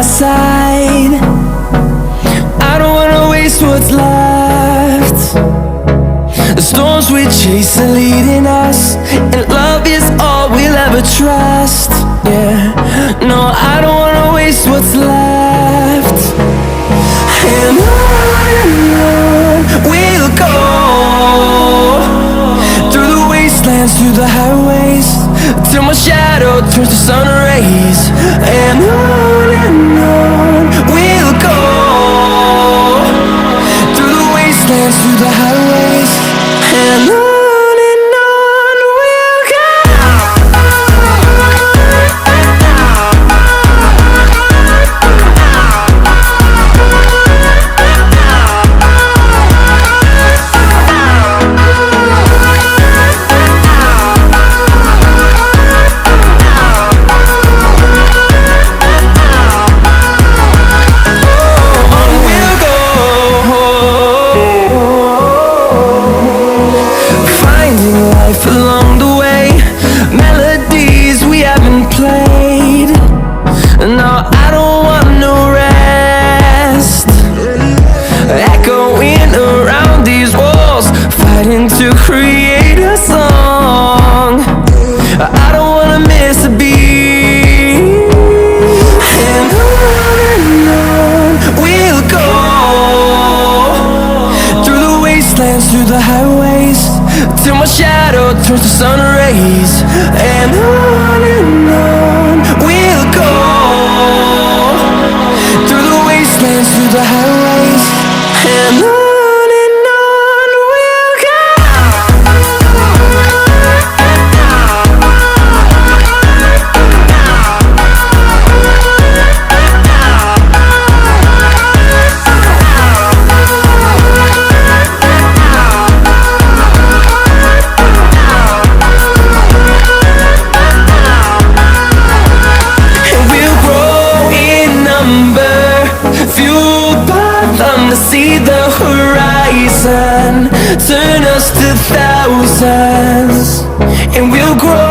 side. I don't wanna waste what's left. The storms we chase are leading us, and love is all we'll ever trust. Yeah, no, I don't wanna waste what's left. And on we'll go, through the wastelands, through the highways, till my shadow turns to sun rays. And on we'll go, through the wastelands, through the highways, and on we'll go. Along the way, melodies we haven't played. No, I don't want no rest. Echoing around these walls, fighting to create a song. I don't wanna miss a beat. And on we'll go, through the wastelands, through the highways, till my shadow turns to sun rays. And on we'll go, through the wastelands, through the highways, and on we'll go. See the horizon turn us to thousands, and we'll grow